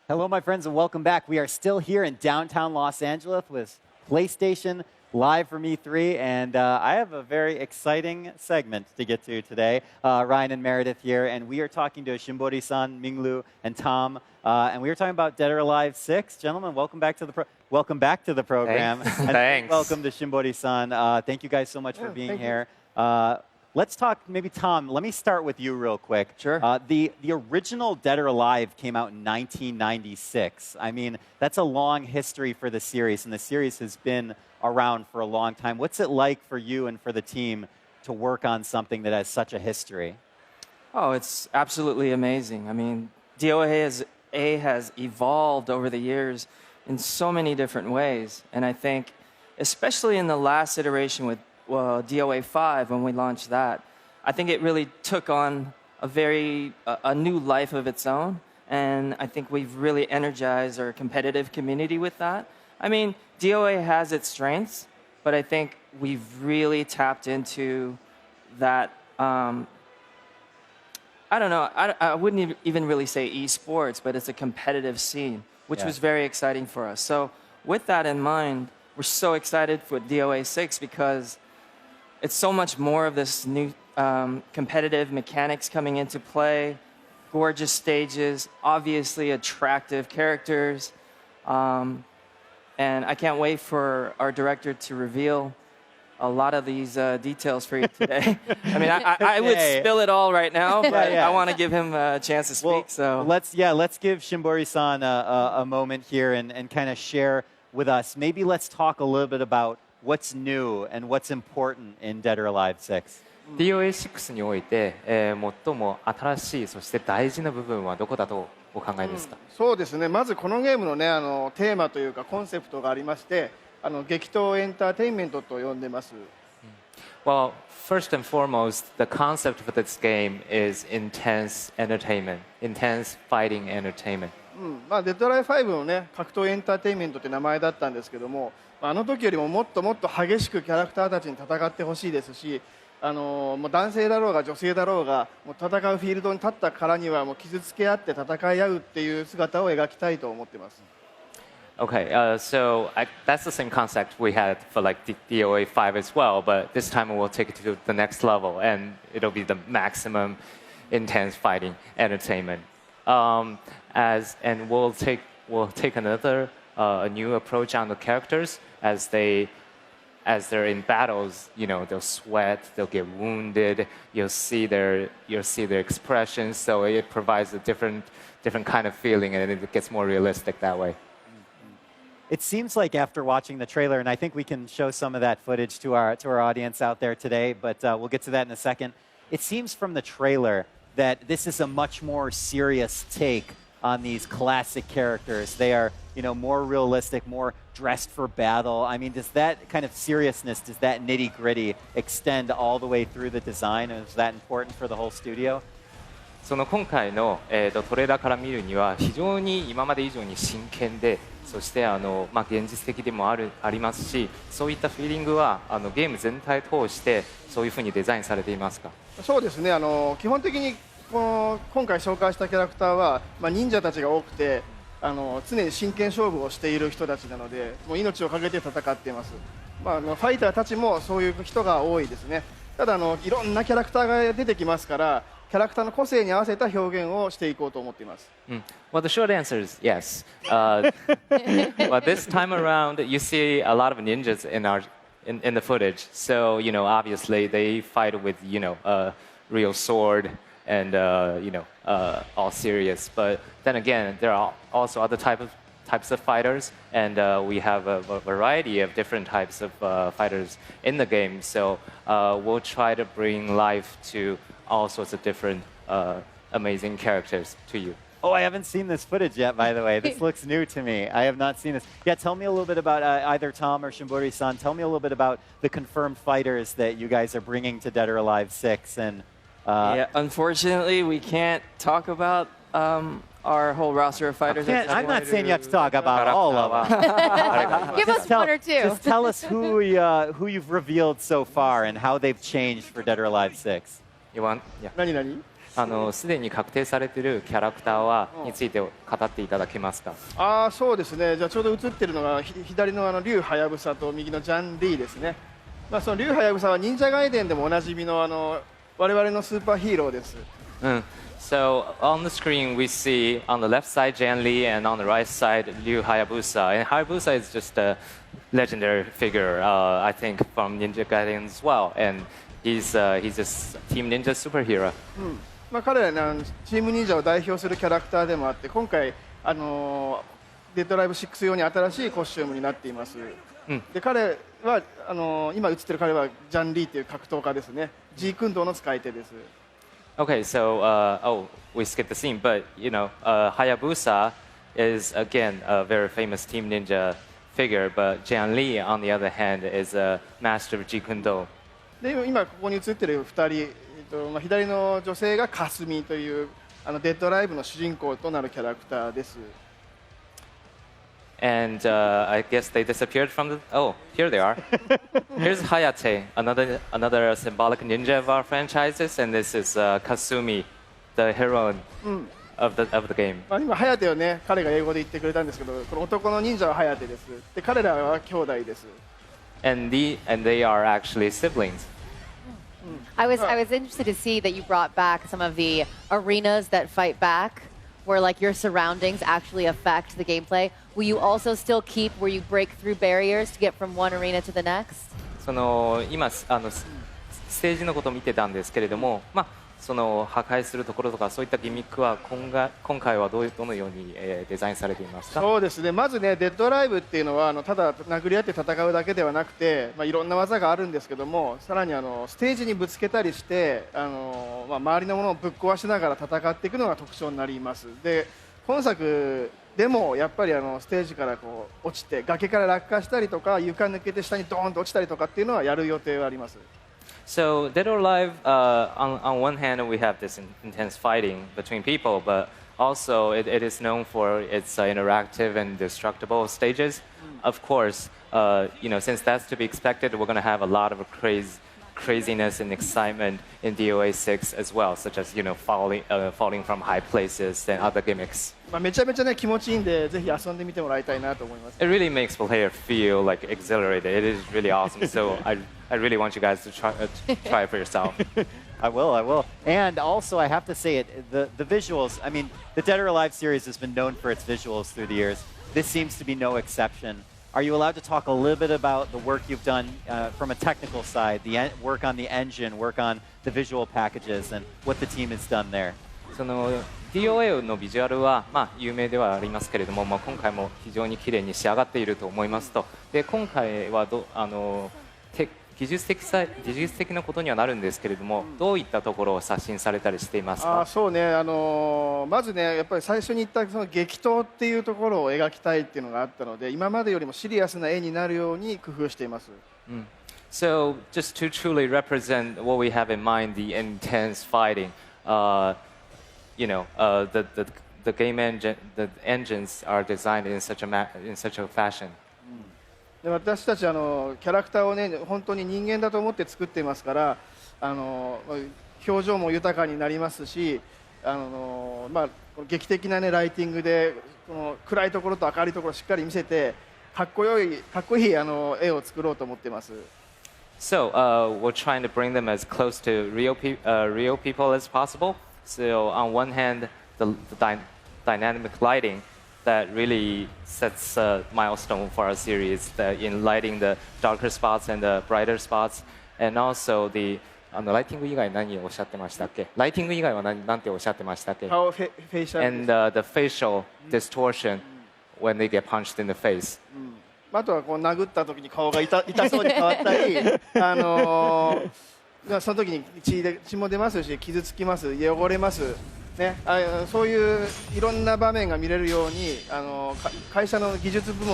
Hello, my friends, and welcome back. We are still here in downtown Los Angeles with PlayStation Live from E3, and I have a very exciting segment to get to today. Ryan and Meredith here, and we are talking to Shimbori-san, Minglu, and Tom, and we are talking about Dead or Alive 6. Gentlemen, welcome back to the program. Thanks. And Thanks. welcome to Shimbori-san. Thank you guys so much for being here. Let's talk, maybe Tom, let me start with you real quick. Sure. The original Dead or Alive came out in 1996. I mean, that's a long history for the series, and the series has been around for a long time. What's it like for you and for the team to work on something that has such a history? Oh, it's absolutely amazing. I mean, DOA has evolved over the years in so many different ways, and I think, especially in the last iteration with DOA 5, when we launched that, I think it really took on a new life of its own, and I think we've really energized our competitive community with that. I mean, DOA has its strengths, but I think we've really tapped into that. I don't know. I wouldn't even really say esports, but it's a competitive scene, which was very exciting for us. So with that in mind, we're so excited for DOA 6 because it's so much more of this new competitive mechanics coming into play, gorgeous stages, obviously attractive characters, and I can't wait for our director to reveal a lot of these details for you today. I mean, I would spill it all right now, but I want to give him a chance to speak. Well, let's give Shimbori-san a moment here and kind of share with us. Maybe let's talk a little bit about what's new and what's important in Dead or Alive 6. DOA6 において、最も新しいそして大事な部分はどこだとお考えですか？そうですね。まずこのゲームのね、テーマというかコンセプトがありまして、激闘エンターテインメントと呼んでます。Well, first and foremost, the concept for this game is intense entertainment, intense fighting entertainment. デッドライ5のね、格闘エンターテインメントって名前だったんですけども、あの時よりももっともっと激しくキャラクターたちに戦ってほしいですし、もう男性だろうが女性だろうが、もう戦うフィールドに立ったからにはもう傷つけ合って戦い合うっていう姿を描きたいと思ってます。Okay, so that's the same concept we had for like DOA 5 as well, but this time we'll take it to the next level, and it'll be the maximum intense fighting entertainment. And we'll take another a new approach on the characters as they're in battles. You know, they'll sweat, they'll get wounded. You'll see their expressions, so it provides a different kind of feeling, and it gets more realistic that way. It seems like after watching the trailer, and I think we can show some of that footage to our audience out there today, but we'll get to that in a second. It seems from the trailer that this is a much more serious take on these classic characters. They are, more realistic, more dressed for battle. I mean, does that kind of seriousness, does that nitty-gritty extend all the way through the design? Is that important for the whole studio? その今回の、トレーラーから見るには非常に今まで以上に真剣で、そして現実的でもありますし、そういったフィーリングはゲーム全体通してそういうふうにデザインされていますか？そうですね。基本的に今回紹介したキャラクターは、忍者たちが多くて常に真剣勝負をしている人たちなので、もう命を懸けて戦っています。ファイターたちもそういう人が多いですね。ただいろんなキャラクターが出てきますから、キャラクターの個性に合わせた表現をしていこうと思っています。Well, the short answer is yes. But this time around, you see a lot of ninjas in the footage. So obviously they fight with a real sword and all serious. But then again, there are also other types of fighters, and we have a variety of different types of fighters in the game. So we'll try to bring life to all sorts of different amazing characters to you. Oh, I haven't seen this footage yet, by the way. This looks new to me. I have not seen this. Yeah, tell me a little bit about either Tom or Shimbori-san. Tell me a little bit about the confirmed fighters that you guys are bringing to Dead or Alive 6. And unfortunately, we can't talk about our whole roster of fighters. I'm not saying you have to talk about all of them. Give us one or two. Just tell us who you've revealed so far and how they've changed for Dead or Alive 6. You want? Yeah. 何すでに確定されているキャラクターについて語っていただけますか。そうですね。じゃあちょうど映ってるのが左のリュウハヤブサと右のジャン・リーですね。そのリュウハヤブサは忍者ガイデンでもおなじみの我々のスーパーヒーローです。So on the screen we see on the left side Jan Li and on the right side Ryu Hayabusa. And Hayabusa is just a legendary figure, I think, from Ninja Gaiden as well. And he's just Team Ninja superhero. 彼らチーム忍者を代表するキャラクターでもあって、今回デッドライブ6用に新しいコスチュームになっています。で彼は今映ってる彼はジャン・リーという格闘家ですね。ジークンドーの使い手です。Okay, so we skipped the scene, but Hayabusa is again a very famous Team Ninja figure, but Jian Li, on the other hand, is a master of Jeet Kune Do. で今ここに映ってる2人、左の女性がカスミというデッドライブの主人公となるキャラクターです。And I guess they disappeared from the. Oh, here they are. Here's Hayate, another symbolic ninja of our franchises, and this is Kasumi, the heroine of the game. 今ハヤテをね、彼が英語で言ってくれたんですけど、この男の忍者はハヤテです。で、彼らは兄弟です。And they are actually siblings. I was interested to see that you brought back some of the arenas that fight back, where like your surroundings actually affect the gameplay. Will you also still keep where you break through barriers to get from one arena to the next? 今ステージのことを見てたんですけれども、その破壊するところとかそういったギミックは今回はどのようにデザインされていますか。そうですね。まずね、デッドライブっていうのはただ殴り合って戦うだけではなくて、いろんな技があるんですけども、さらにステージにぶつけたりして周りのものをぶっ壊しながら戦っていくのが特徴になります。で、今作でもやっぱりステージからこう落ちて崖から落下したりとか床抜けて下にドーンと落ちたりとかっていうのはやる予定はあります。So Dead or Alive, on one hand, we have this intense fighting between people, but also it is known for its interactive and destructible stages. Of course, since that's to be expected, we're going to have a lot of craziness and excitement in DOA 6 as well, such as falling from high places and other gimmicks. めちゃめちゃね気持ちいいんで、ぜひ遊んでみてもらいたいなと思います。It really makes player feel like exhilarated. It is really awesome. So I really want you guys to try it for yourself. I will. And also, I have to say the visuals. I mean, the Dead or Alive series has been known for its visuals through the years. This seems to be no exception. Are you allowed to talk a little bit about the work you've done from a technical side, the work on the engine, work on the visual packages, and what the team has done there? DOA のビジュアルは、有名ではありますけれども、今回も非常に綺麗に仕上がっていると思いますと。で、今回は技術的なことにはなるんですけれども、どういったところを刷新されたりしていますか。そうね、まずね、やっぱり最初に言ったその激闘っていうところを描きたいっていうのがあったので、今までよりもシリアスな絵になるように工夫しています。So just to truly represent what we have in mind, the intense fighting, the game engine, the engines are designed in such a fashion. で私たちキャラクターをね本当に人間だと思って作っていますから、表情も豊かになりますし、劇的なねライティングでこの暗いところと明るいところをしっかり見せてかっこいい絵を作ろうと思っています。So we're trying to bring them as close to real people as possible. So on one hand, the dynamic lighting that really sets a milestone for our series in lighting the darker spots and the brighter spots, and also the ライティング以外何をおっしゃってましたっけ？ライティング以外は何ておっしゃってましたっけ？顔フェイシャル and the facial distortion when they get punched in the face. あとはこう殴った時に顔が痛そうに変わったり、その時に血も出ますし傷つきます、汚れます。ね、そういういろんな場面が見れるように会社の技術部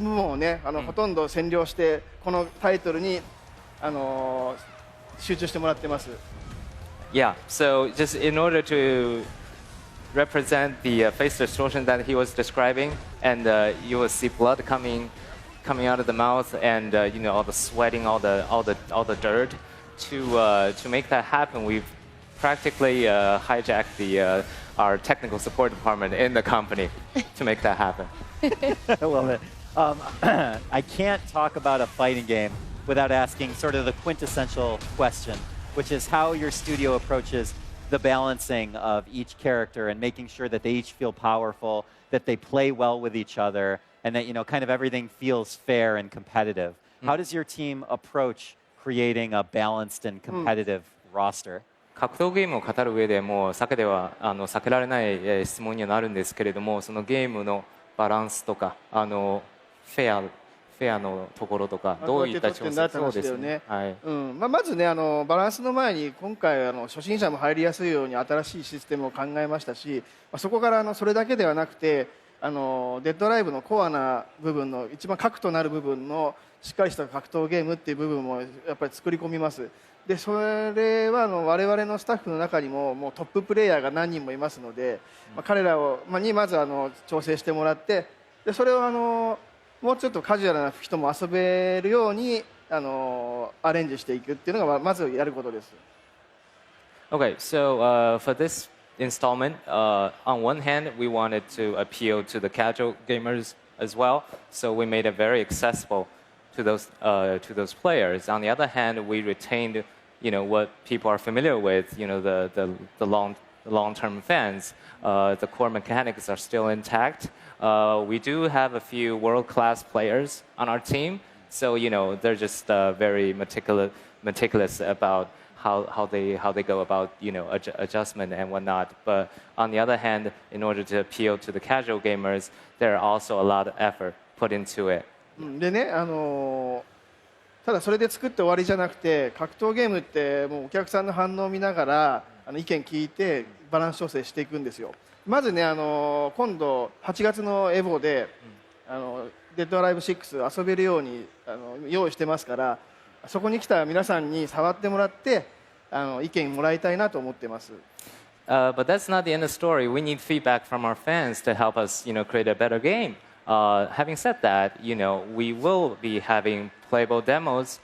門をねほとんど占領してこのタイトルに集中してもらってます。Yeah, so just in order to represent the face distortion that he was describing, and you will see blood coming out of the mouth, and all the sweating, all the dirt. To make that happen, we've practically hijacked our technical support department in the company to make that happen. I love it. I can't talk about a fighting game without asking sort of the quintessential question, which is how your studio approaches the balancing of each character and making sure that they each feel powerful, that they play well with each other, and that, you know, kind of everything feels fair and competitive. How does your team approach creating a balanced and competitive roster? 格闘ゲームを語る上でもう避けられない質問にはなるんですけれども、そのゲームのバランスとかフェアのところとかどういった調整そうですね。はい。まずねバランスの前に今回初心者も入りやすいように新しいシステムを考えましたし、そこからそれだけではなくてデッドライブのコアな部分の一番核となる部分のしっかりした格闘ゲームっていう部分もやっぱり作り込みます。でそれは我々のスタッフの中にももうトッププレイヤーが何人もいますので、彼らにまず調整してもらって、でそれをもうちょっとカジュアルな人も遊べるようにアレンジしていくっていうのがまずやることです。Okay, so for this installment, on one hand, we wanted to appeal to the casual gamers as well, so we made it very accessible to those players. On the other hand, we retained, you know, what people are familiar with, you know, the long-term fans. The core mechanics are still intact. We do have a few world-class players on our team, so you know they're just very meticulous about how they go about, you know, adjustment and whatnot. But on the other hand, in order to appeal to the casual gamers, there are also a lot of effort put into it. でねただそれで作って終わりじゃなくて、格闘ゲームってもうお客さんの反応を見ながら意見聞いてバランス調整していくんですよ。まずね今度8月のエボでデッドアライブ6遊べるように用意してますから、そこに来た皆さんに触ってもらって意見もらいたいなと思ってます。But that's not the end of the story. We need feedback from our fans to help us, you know, create a better game. Having said that, you know, we will be having playable demos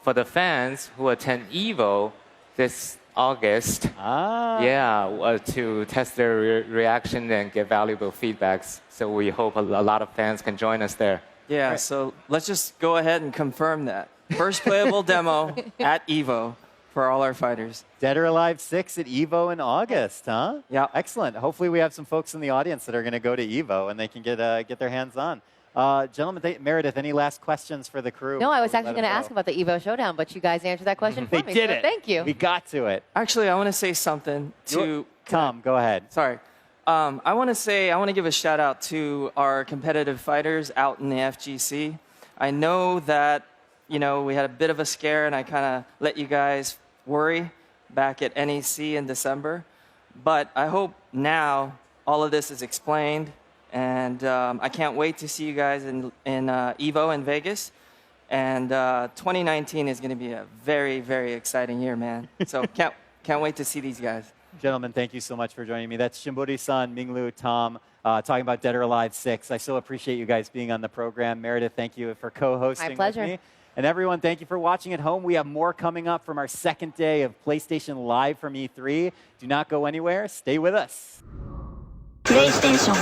for the fans who attend EVO this August. Yeah, to test their reaction and get valuable feedbacks. So we hope a lot of fans can join us there. Yeah, so let's just go ahead and confirm that. First playable demo at EVO for all our fighters. Dead or Alive 6 at EVO in August, huh? Yeah. Excellent. Hopefully we have some folks in the audience that are going to go to EVO and they can get their hands on. Gentlemen, Meredith, any last questions for the crew? No, I was actually going to ask about the EVO Showdown, but you guys answered that question for me. They did so it. Thank you. We got to it. Actually, I want to say something to Tom. Go ahead. Sorry. I want to give a shout out to our competitive fighters out in the FGC. I know that, you know, we had a bit of a scare and I kind of let you guys worry back at NEC in December. But I hope now all of this is explained, and I can't wait to see you guys in EVO in Vegas. And 2019 is going to be a very, very exciting year, man. So can't wait to see these guys. Gentlemen, thank you so much for joining me. That's Shimbori-san, Minglu, Tom, talking about Dead or Alive 6. I so appreciate you guys being on the program. Meredith, thank you for co-hosting My pleasure. with me. And everyone, thank you for watching at home. We have more coming up from our second day of PlayStation Live from E3. Do not go anywhere. Stay with us. PlayStation